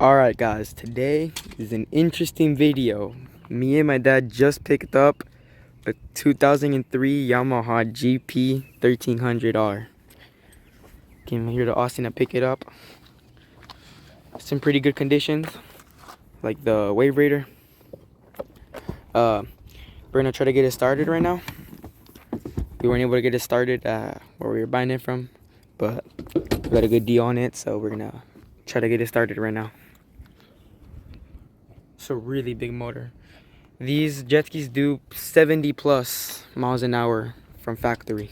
Alright guys, today is an interesting video. Me and my dad just picked up a 2003 Yamaha GP 1300R. Came here to Austin to pick it up. It's in pretty good conditions, like the wave raider. We're gonna try to get it started right now. We weren't able to get it started where we were buying it from, but we got a good deal on it, so we're gonna try to get it started right now. It's a really big motor. These jet skis do 70 plus miles an hour from factory.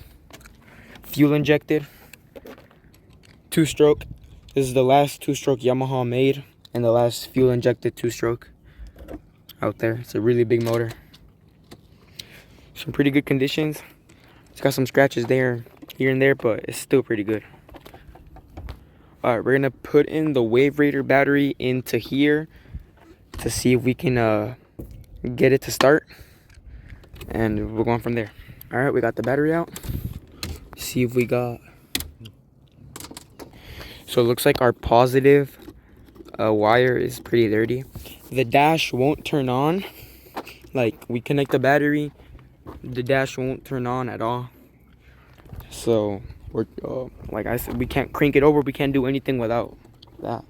Fuel injected, 2-stroke. This is the last 2-stroke Yamaha made and the last fuel injected 2-stroke out there. It's a really big motor. Some pretty good conditions. It's got some scratches there, here and there, but it's still pretty good. Alright, we're gonna put in the Wave Raider battery into here to see if we can get it to start, and we're going from there. All right, we got the battery out. See if we got, so it looks like our positive wire is pretty dirty. The dash won't turn on. Like, we connect the battery, the dash won't turn on at all. So we're like I said, we can't crank it over, we can't do anything without that.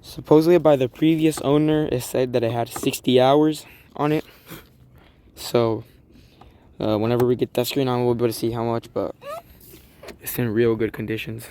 Supposedly by the previous owner, it said that it had 60 hours on it. So whenever we get that screen on, we'll be able to see how much, but it's in real good conditions.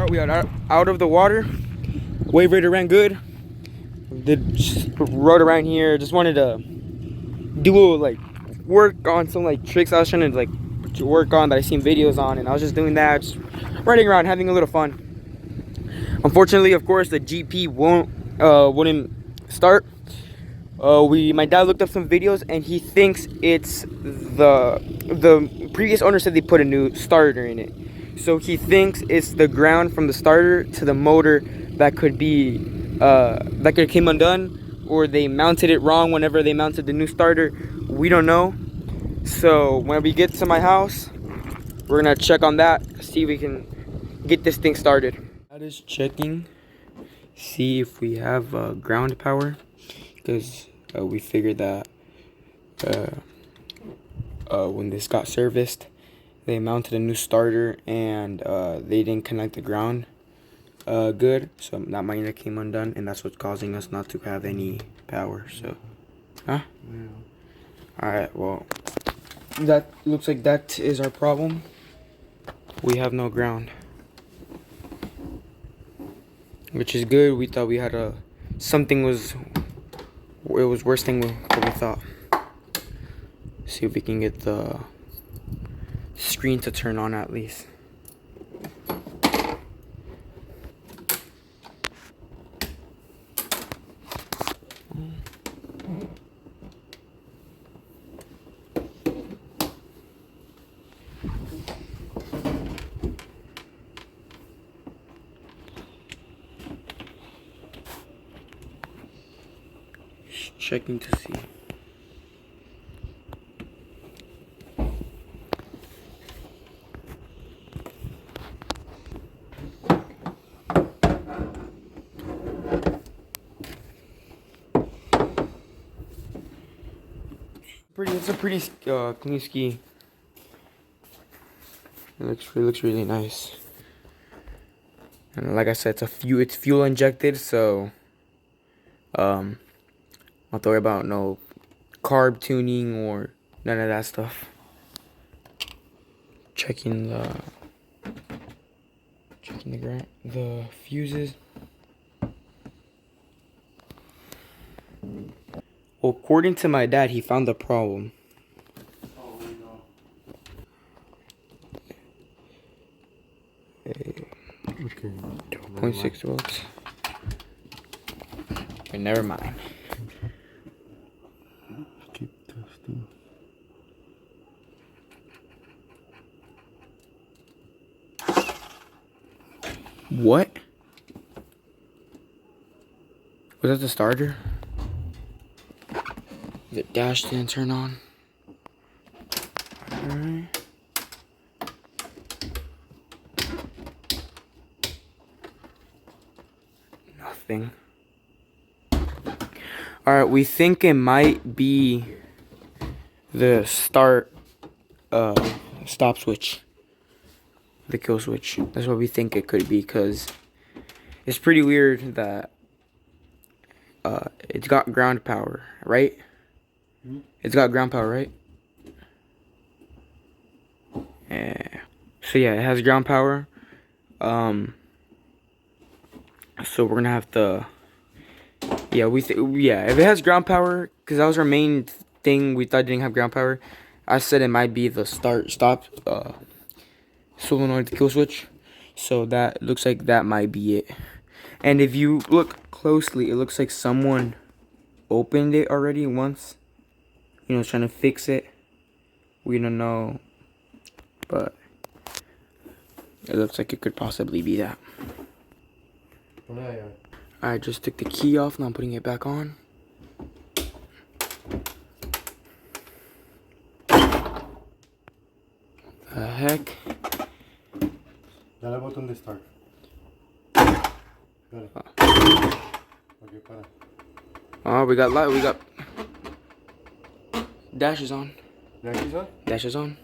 We are out of the water. Wave rate ran good. Just rode around here. Just wanted to do a little like work on some like tricks I was trying to like work on that I seen videos on, and I was just doing that, just riding around, having a little fun. Unfortunately, of course, the GP wouldn't start. My dad looked up some videos, and he thinks it's the previous owner said they put a new starter in it, so he thinks it's the ground from the starter to the motor that could be that could came undone, or they mounted it wrong whenever they mounted the new starter. We don't know. So when we get to my house, we're gonna check on that, see if we can get this thing started. That is checking, see if we have ground power, because we figured that when this got serviced, they mounted a new starter and they didn't connect the ground good, so that minor came undone, and that's what's causing us not to have any power. So yeah. Alright, well, that looks like that is our problem. We have no ground, which is good. We thought we had it was worse than what we thought. See if we can get the screen to turn on at least. Checking to see. It's a pretty clean ski. It looks really nice. And like I said, it's fuel injected, so not to worry about no carb tuning or none of that stuff. Checking the fuses. Well, according to my dad, he found the problem. Oh, no. Okay. 12.6 volts. Okay, never mind. Keep testing. What? Was that the starter? The dash didn't turn on. Alright. Nothing. Alright, we think it might be the stop switch. The kill switch. That's what we think it could be, because it's pretty weird that it's got ground power, right? It's got ground power, right? Yeah. So yeah, it has ground power. So we're gonna have to. Yeah, if it has ground power, because that was our main thing. We thought it didn't have ground power. I said it might be the stop solenoid kill switch. So that looks like that might be it. And if you look closely, it looks like someone opened it already once. You know, trying to fix it. We don't know, but it looks like it could possibly be that. I just took the key off, now I'm putting it back on. The heck? Dale botón de start. Dale. Okay, para. Oh, we got light. We got dash is on. Dash is on? Dash is on.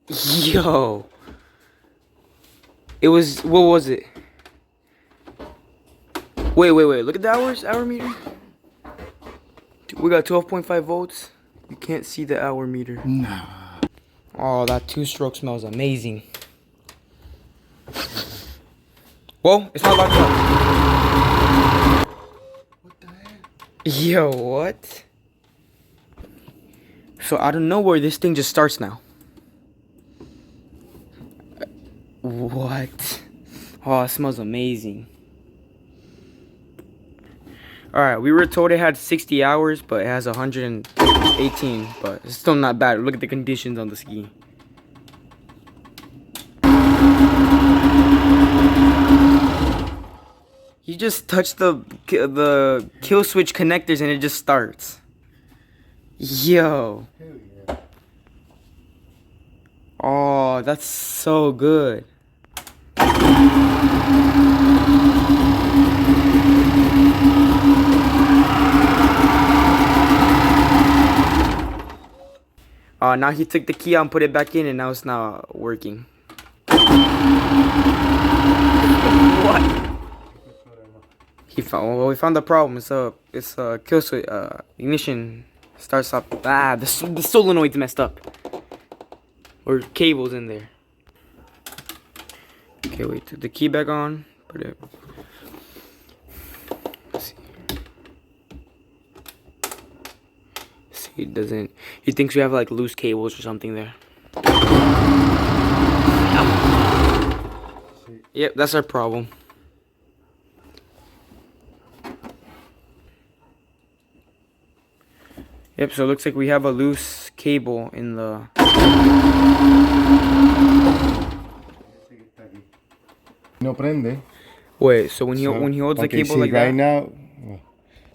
Yo. It was, what was it? Wait. Look at the hour meter. We got 12.5 volts. You can't see the hour meter. Nah. Oh, that two-stroke smells amazing. Whoa, it's not locked up. What the heck? Yo, what? So out of nowhere, this thing just starts now. What? Oh, it smells amazing. Alright, we were told it had 60 hours, but it has 118. But it's still not bad. Look at the conditions on the ski. You just touch the kill switch connectors and it just starts. Yo. Hell yeah. Oh, that's so good. Now he took the key out and put it back in, and now it's not working. What? He found. Well, we found the problem. It's a kill switch. Ignition start stop. The solenoid's messed up. Or cables in there. Okay, wait. Took the key back on. Put it. Let's see. See, it doesn't. He thinks we have like loose cables or something there. Yep, that's our problem. Yep, so it looks like we have a loose cable in the... No prende. Wait, so when he holds the cable like that...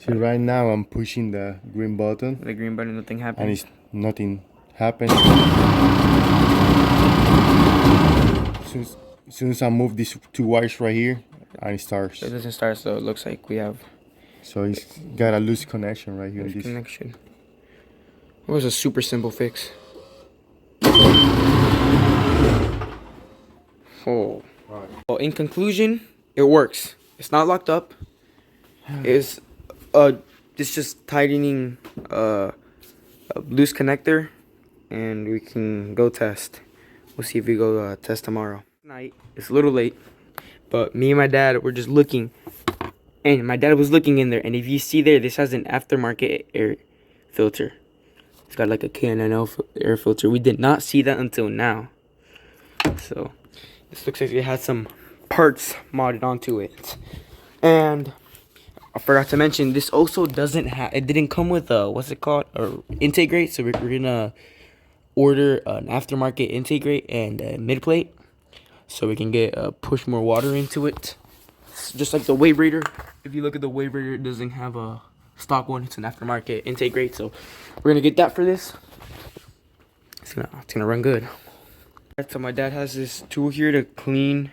Right now I'm pushing the green button. The green button, nothing happens. And it's nothing happened. As soon as I move these two wires right here, and it starts. It doesn't start, so it looks like we have... So it's got a loose connection right here. Loose connection. It was a super simple fix. Oh. Right. Well, in conclusion, it works. It's not locked up. It's just tightening a loose connector, and we can go test. We'll see if we go test tomorrow. Night. It's a little late, but me and my dad were just looking, and my dad was looking in there, and if you see there, this has an aftermarket air filter. It's got like a K&N air filter. We did not see that until now. So this looks like it has some parts modded onto it. And I forgot to mention, this also doesn't have, it didn't come with a, what's it called, a intake grate. So we're gonna order an aftermarket intake grate and a mid plate, so we can get push more water into it. It's just like the Wave Raider. If you look at the Wave Raider, it doesn't have a stock one. It's an aftermarket intake grate, so we're gonna get that for this. It's gonna run good. So my dad has this tool here to clean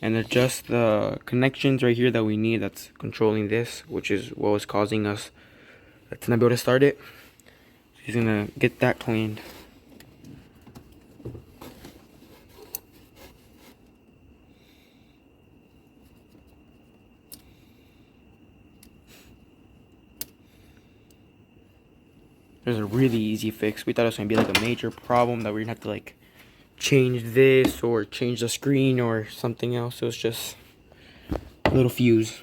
and adjust the connections right here that we need, that's controlling this, which is what was causing us to not be able to start it. So he's gonna get that cleaned. There's a really easy fix. We thought it was gonna be like a major problem that we're gonna have to like change this or change the screen or something else. It was just a little fuse.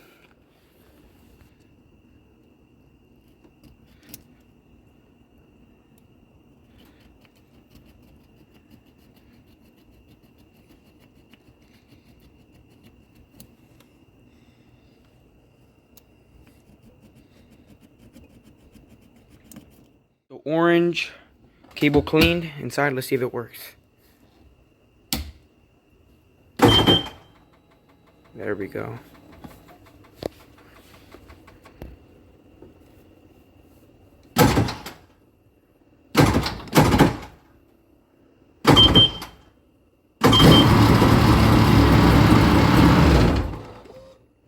The orange cable cleaned inside. Let's see if it works. There we go.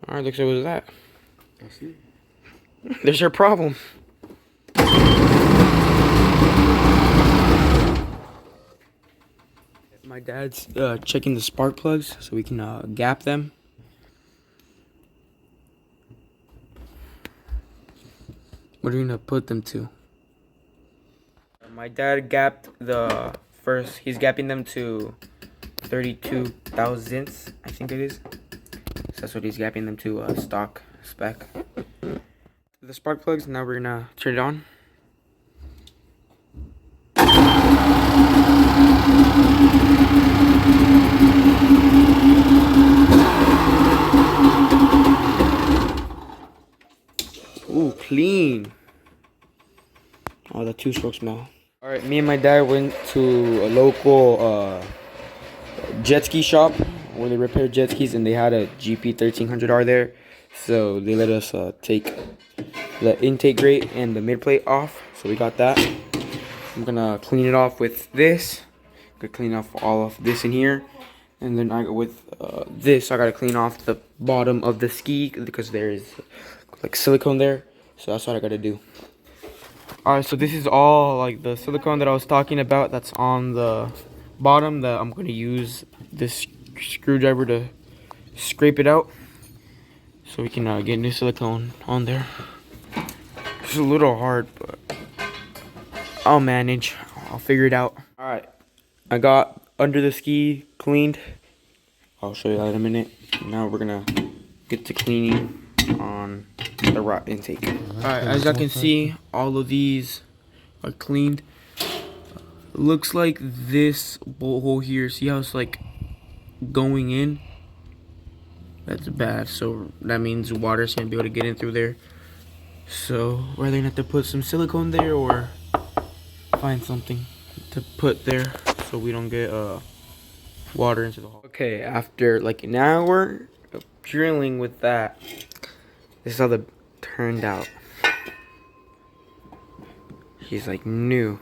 Alright, looks like it was that. That's it. There's your problem. My dad's checking the spark plugs so we can gap them. What are you gonna put them to? My dad gapped the first. He's gapping them to 32 thousandths, I think it is. So that's what he's gapping them to, stock spec. The spark plugs. Now we're gonna turn it on. Ooh, clean. Oh, the 2-stroke smell. All right, me and my dad went to a local jet ski shop where they repair jet skis, and they had a GP 1300R there. So they let us take the intake grate and the mid plate off. So we got that. I'm gonna clean it off with this. I'm gonna clean off all of this in here, and then with this, I gotta clean off the bottom of the ski because there is like silicone there. So that's what I gotta do. Alright, so this is all like the silicone that I was talking about that's on the bottom, that I'm gonna use this screwdriver to scrape it out so we can get new silicone on there. It's a little hard, but I'll manage. I'll figure it out. Alright, I got under the ski cleaned. I'll show you that in a minute. Now we're gonna get to cleaning on the rot intake. Alright, as you can see, all of these are cleaned. Looks like this bolt hole here, see how it's like going in? That's bad, so that means water's gonna be able to get in through there. So we're either gonna have to put some silicone there or find something to put there so we don't get water into the hole. Okay, after like an hour of drilling with that, this is how the turned out. He's like new.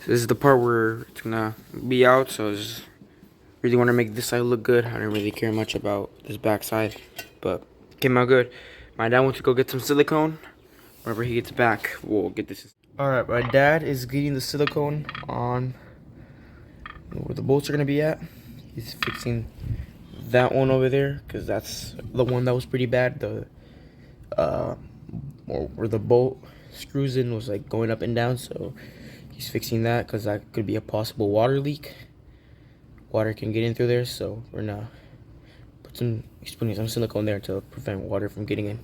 So this is the part where it's gonna be out. So I just really want to make this side look good. I don't really care much about this back side, but it came out good. My dad wants to go get some silicone. Whenever he gets back, we'll get this. Alright, my dad is getting the silicone on where the bolts are gonna be at. He's fixing that one over there because that's the one that was pretty bad. The where the bolt screws in was like going up and down, so he's fixing that because that could be a possible water leak. Water can get in through there, so we're gonna he's putting some silicone there to prevent water from getting in.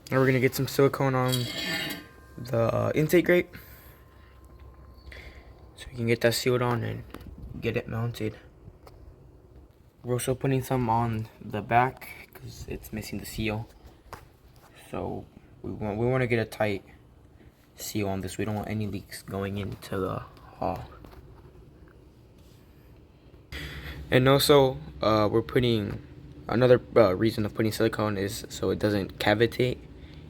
Now we're gonna get some silicone on the intake grate so we can get that sealed on and get it mounted. We're also putting some on the back because it's missing the seal. So we want to get a tight seal on this. We don't want any leaks going into the hull. And also, we're putting another reason of putting silicone is so it doesn't cavitate,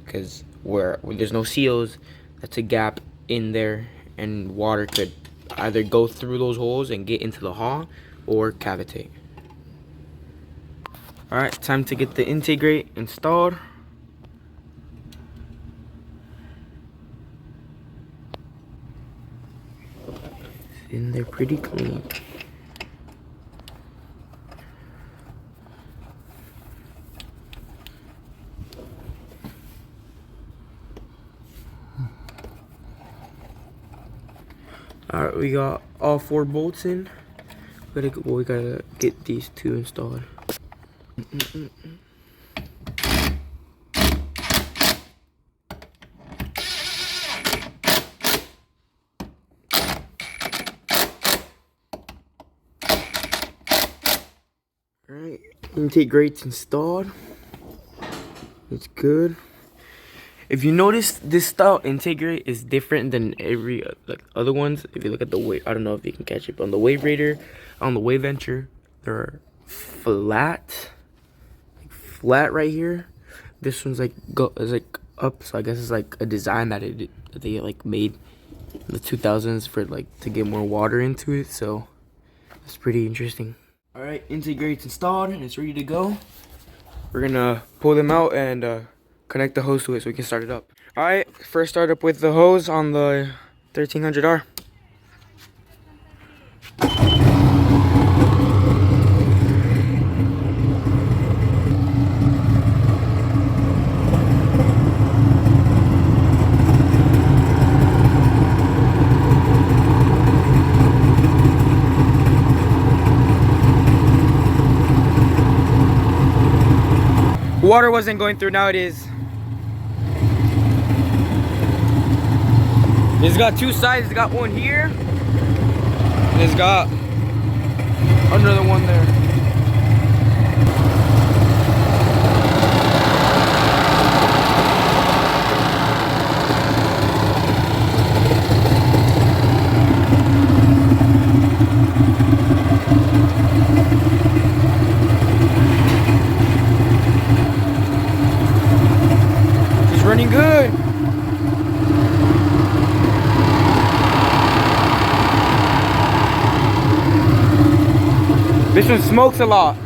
because where there's no seals, that's a gap in there, and water could either go through those holes and get into the hull or cavitate. All right, time to get the intake grate installed. And they're pretty clean. Alright, we got all 4 bolts in. We gotta get these 2 installed. Alright, intake grates installed. It's good. If you notice, this style intake grate is different than every like other ones. If you look at the wave, I don't know if you can catch it, but on the Wave Raider, on the Wave Venture, they're flat, like flat right here. This one's like is like up, so I guess it's like a design that they like made in the 2000s for like to get more water into it. So that's pretty interesting. All right, intake grate's installed and it's ready to go. We're gonna pull them out and connect the hose to it so we can start it up. Alright, first start up with the hose on the 1300R. Water wasn't going through, now it is. It's got two sides. It's got one here, and it's got another one there. It's running good. This one smokes a lot.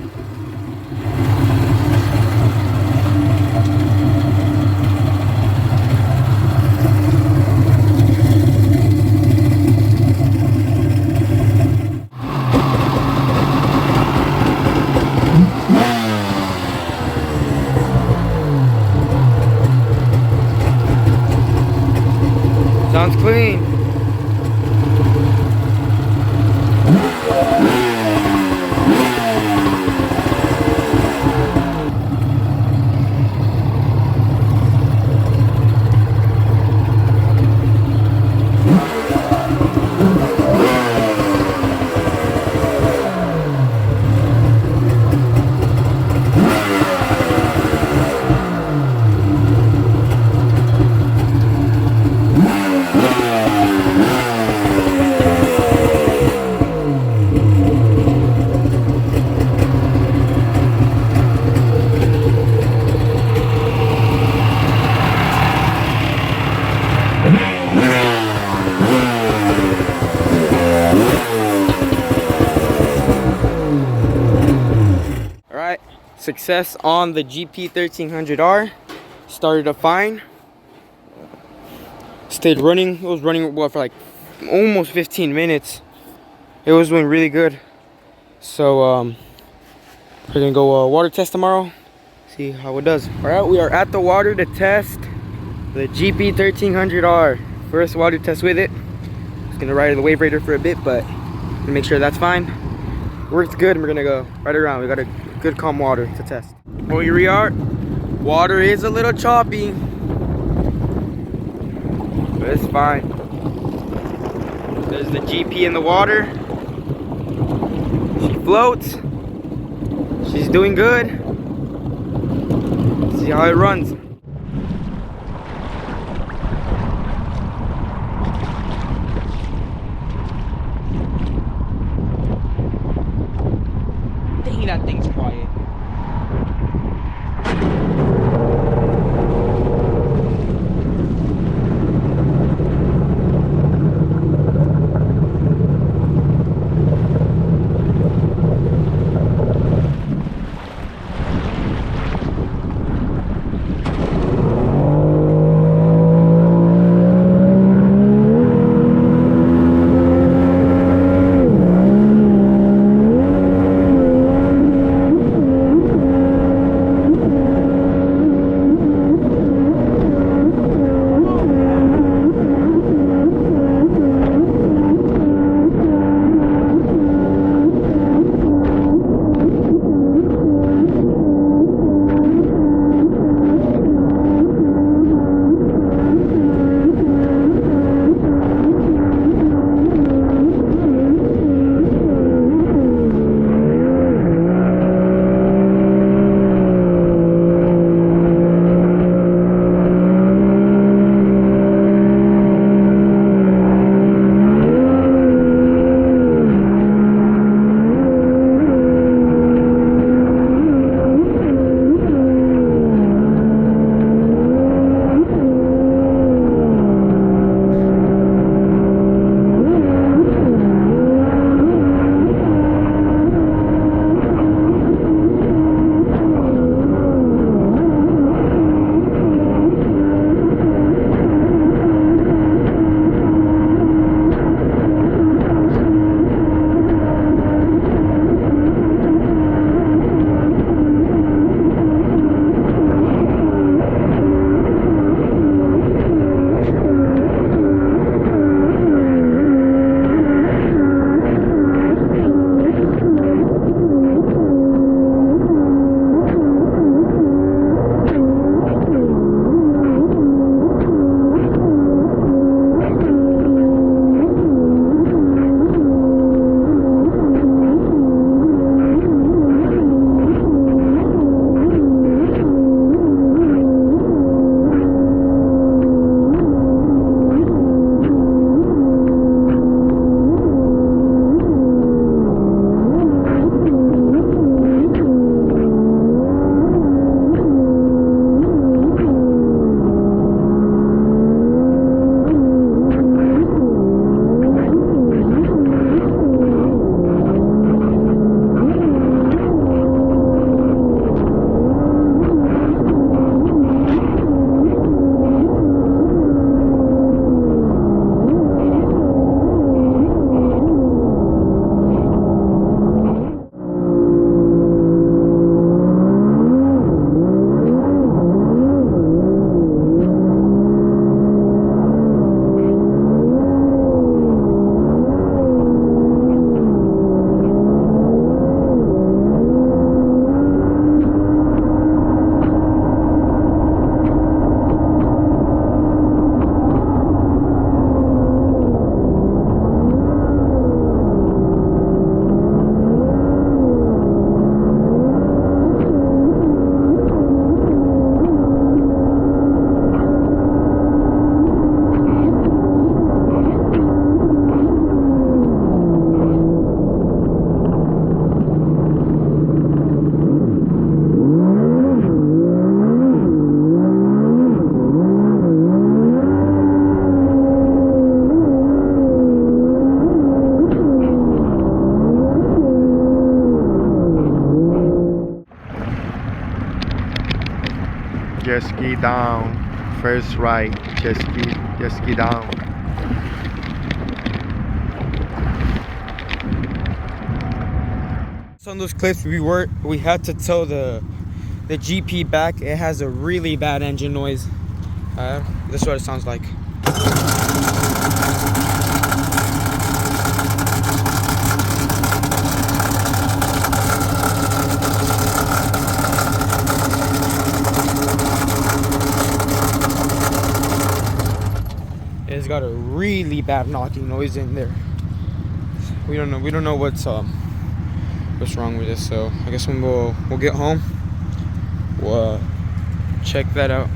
Sounds clean. Alright, success on the GP 1300R. Started up fine. Stayed running. It was running well for like almost 15 minutes. It was doing really good. So we're gonna go water test tomorrow. See how it does. Alright, we are at the water to test the GP 1300R. First water test with it. Just gonna ride the wave raider for a bit, but to make sure that's fine. Works good, and we're gonna go right around. We got a good calm water to test. Oh, here we are. Water is a little choppy, but it's fine. There's the GP in the water. She floats. She's doing good. See how it runs. Dang, that thing's quiet. Jet ski down. First right. Jet ski down. So on those clips, we had to tow the GP back. It has a really bad engine noise. This is what it sounds like. It's got a really bad knocking noise in there. We don't know what's wrong with this. So I guess when we'll get home, we'll check that out.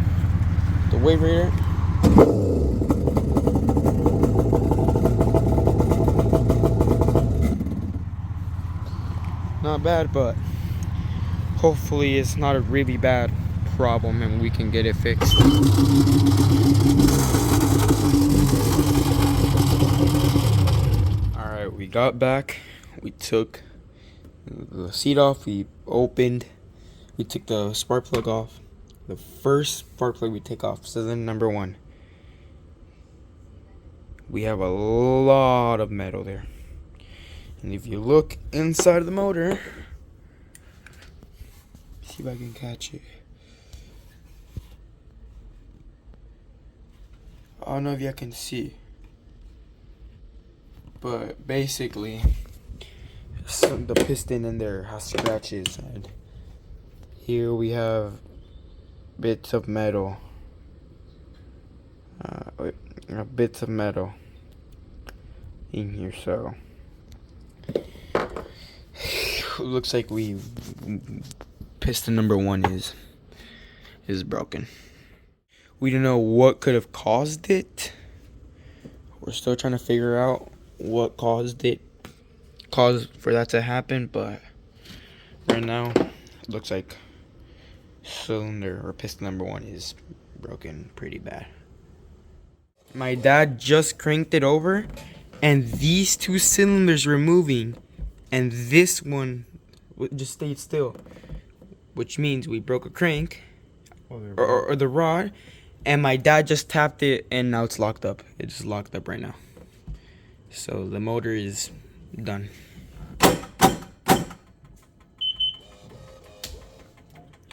The wave raider. Not bad, but hopefully it's not a really bad problem and we can get it fixed. Alright, we got back. We took the seat off, we opened, we took the spark plug off. The first spark plug we take off, cylinder number 1. We have a lot of metal there. And if you look inside of the motor, see if I can catch it. I don't know if you can see, but basically the piston in there has scratches, and here we have bits of metal, bits of metal in here. So looks like piston number 1 is broken. We don't know what could have caused it. We're still trying to figure out what caused for that to happen, but right now it looks like cylinder or piston number 1 is broken pretty bad. My dad just cranked it over and these 2 cylinders were moving and this one just stayed still, which means we broke a crank or the rod, and my dad just tapped it and now it's locked up. It's just locked up right now. So the motor is done.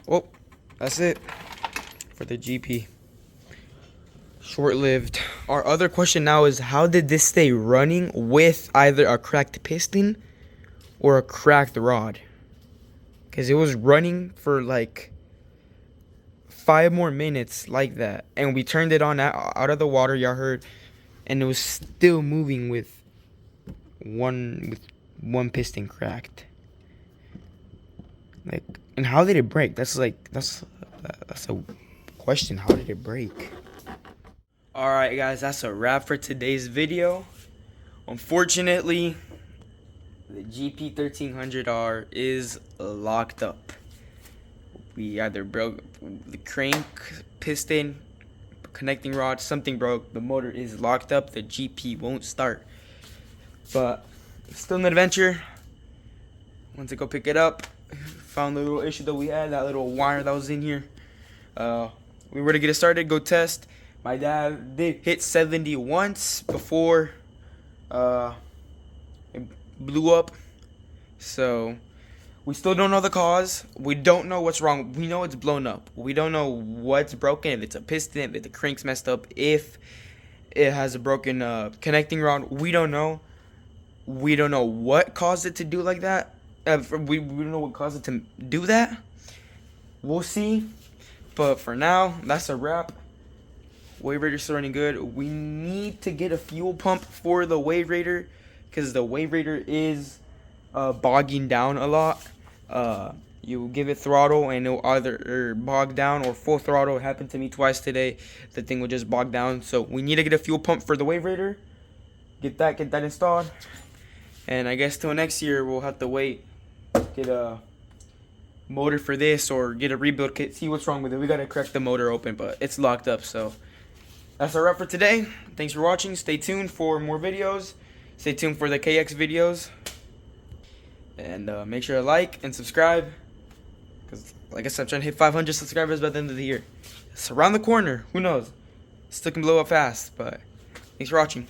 Well, that's it for the GP. Short-lived. Our other question now is, how did this stay running with either a cracked piston or a cracked rod? Because it was running for like 5 more minutes like that, and we turned it on out of the water, y'all heard, and it was still moving with one piston cracked. Like, and how did it break? That's a question. How did it break? Alright guys, that's a wrap for today's video. Unfortunately, the GP 1300R is locked up. We either broke the crank, piston, connecting rod, something broke. The motor is locked up. The GP won't start. But it's still an adventure. Went to go pick it up. Found the little issue that we had, that little wire that was in here. We were to get it started, go test. My dad did hit 70 once before it blew up. So we still don't know the cause. We don't know what's wrong. We know it's blown up. We don't know what's broken, if it's a piston, if the crank's messed up, if it has a broken connecting rod. We don't know. We don't know what caused it to do like that. We don't know what caused it to do that. We'll see. But for now, that's a wrap. Wave Raider's still running good. We need to get a fuel pump for the Wave Raider because the Wave Raider is bogging down a lot. You give it throttle and it'll either bog down or full throttle. It happened to me twice today. The thing will just bog down. So we need to get a fuel pump for the Wave Raider. Get that installed. And I guess till next year we'll have to wait. Get a motor for this or get a rebuild kit. See what's wrong with it. We gotta crack the motor open, but it's locked up. So that's our wrap for today. Thanks for watching. Stay tuned for more videos. Stay tuned for the KX videos. And make sure to like and subscribe. Because, like I said, I'm trying to hit 500 subscribers by the end of the year. It's around the corner. Who knows? Still can blow up fast, but thanks for watching.